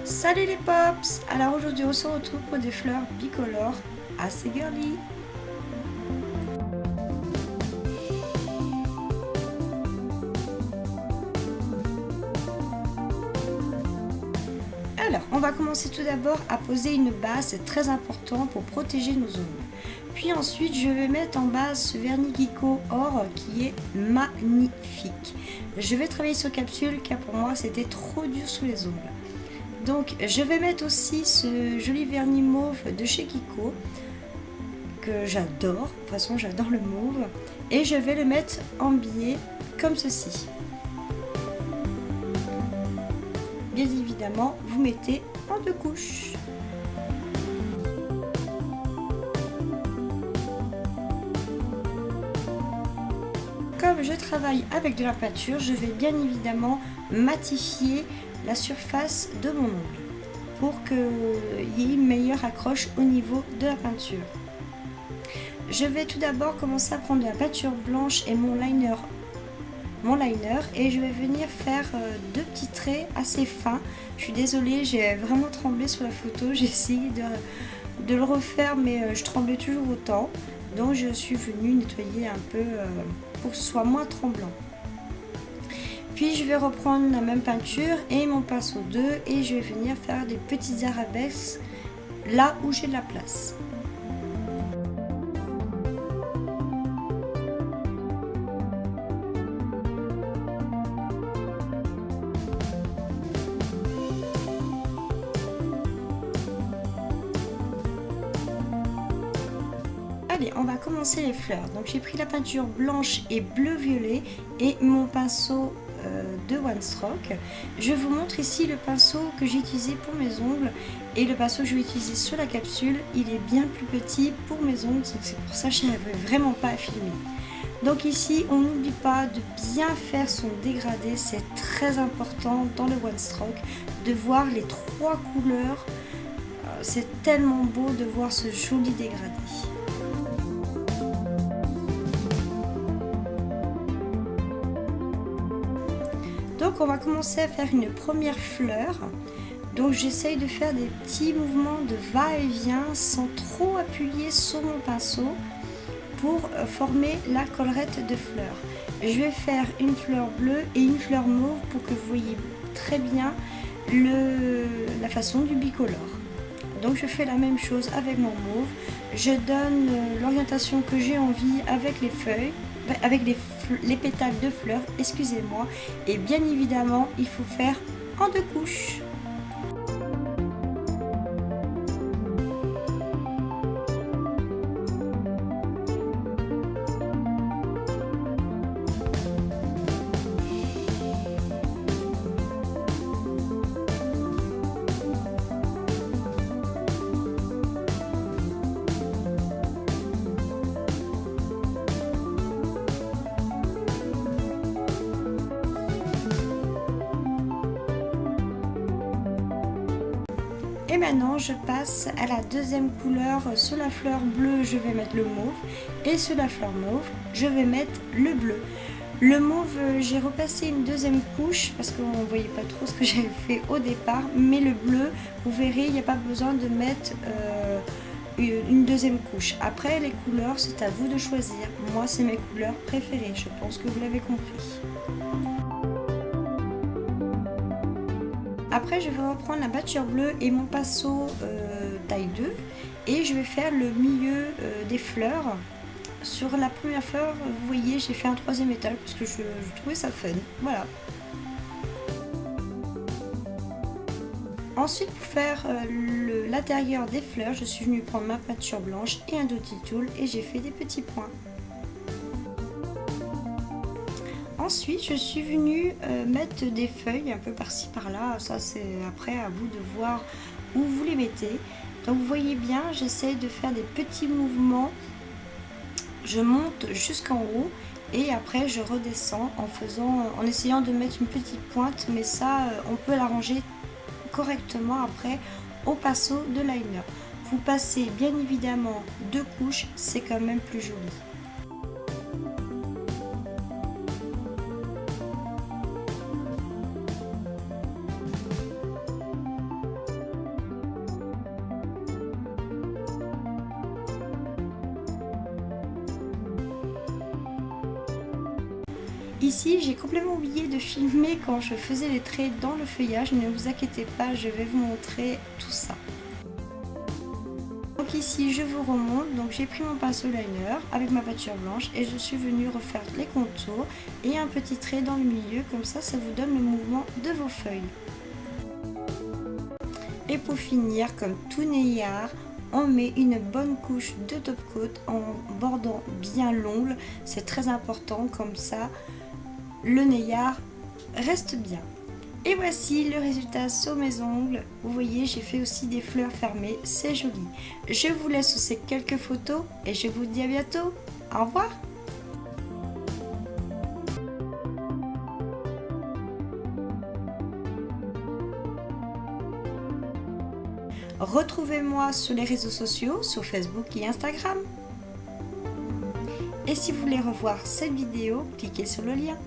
Salut les pops! Alors aujourd'hui on se retrouve pour des fleurs bicolores assez girly. Alors on va commencer tout d'abord à poser une base, c'est très important pour protéger nos ongles. Puis ensuite je vais mettre en base ce vernis Kiko Or qui est magnifique. Je vais travailler sur capsule car pour moi c'était trop dur sous les ongles. Donc je vais mettre aussi ce joli vernis mauve de chez Kiko que j'adore, de toute façon j'adore le mauve, et je vais le mettre en biais comme ceci. Bien évidemment vous mettez en 2 couches. Comme je travaille avec de la peinture, je vais bien évidemment matifier la surface de mon ongle pour qu'il y ait une meilleure accroche au niveau de la peinture. Je vais tout d'abord commencer à prendre de la peinture blanche et mon liner et je vais venir faire 2 petits traits assez fins. Je suis désolée, j'ai vraiment tremblé sur la photo, j'ai essayé de le refaire mais je tremblais toujours autant, donc je suis venue nettoyer un peu pour que ce soit moins tremblant. Puis je vais reprendre la même peinture et mon pinceau 2 et je vais venir faire des petites arabesques là où j'ai de la place. Allez, on va commencer les fleurs. Donc j'ai pris la peinture blanche et bleu-violet et mon pinceau de One Stroke. Je vous montre ici le pinceau que j'ai utilisé pour mes ongles et le pinceau que je vais utiliser sur la capsule. Il est bien plus petit pour mes ongles, c'est pour ça que je n'avais vraiment pas à filmer. Donc ici, on n'oublie pas de bien faire son dégradé, c'est très important dans le One Stroke de voir les 3 couleurs. C'est tellement beau de voir ce joli dégradé. Donc on va commencer à faire une première fleur. Donc j'essaye de faire des petits mouvements de va-et-vient sans trop appuyer sur mon pinceau pour former la collerette de fleurs. Je vais faire une fleur bleue et une fleur mauve pour que vous voyez très bien la façon du bicolore. Donc je fais la même chose avec mon mauve. Je donne l'orientation que j'ai envie avec les feuilles, avec les pétales de fleurs, excusez-moi, et bien évidemment il faut faire en 2 couches. Et maintenant je passe à la deuxième couleur. Sur la fleur bleue je vais mettre le mauve et sur la fleur mauve je vais mettre le bleu. Le mauve j'ai repassé une deuxième couche parce qu'on ne voyait pas trop ce que j'avais fait au départ, mais le bleu vous verrez il n'y a pas besoin de mettre une deuxième couche. Après les couleurs c'est à vous de choisir, moi c'est mes couleurs préférées, je pense que vous l'avez compris. Après je vais reprendre la peinture bleue et mon pinceau taille 2 et je vais faire le milieu des fleurs. Sur la première fleur, vous voyez, j'ai fait un 3e étage parce que je trouvais ça fun. Voilà. Ensuite pour faire l'intérieur des fleurs, je suis venue prendre ma peinture blanche et un Dotty Tool et j'ai fait des petits points. Ensuite, je suis venue mettre des feuilles un peu par-ci par-là. Ça, c'est après à vous de voir où vous les mettez. Donc, vous voyez bien, j'essaie de faire des petits mouvements. Je monte jusqu'en haut et après, je redescends en essayant de mettre une petite pointe. Mais ça, on peut l'arranger correctement après au pinceau de liner. Vous passez bien évidemment 2 couches, c'est quand même plus joli. Ici, j'ai complètement oublié de filmer quand je faisais les traits dans le feuillage. Ne vous inquiétez pas, je vais vous montrer tout ça. Donc ici, je vous remonte. Donc j'ai pris mon pinceau liner avec ma peinture blanche et je suis venue refaire les contours et un petit trait dans le milieu. Comme ça, ça vous donne le mouvement de vos feuilles. Et pour finir, comme tout Neillard, on met une bonne couche de top coat en bordant bien l'ongle. C'est très important, comme ça le Neillard reste bien. Et voici le résultat sur mes ongles. Vous voyez, j'ai fait aussi des fleurs fermées, c'est joli. Je vous laisse sur ces quelques photos et je vous dis à bientôt. Au revoir. Retrouvez-moi sur les réseaux sociaux, sur Facebook et Instagram. Et si vous voulez revoir cette vidéo, cliquez sur le lien.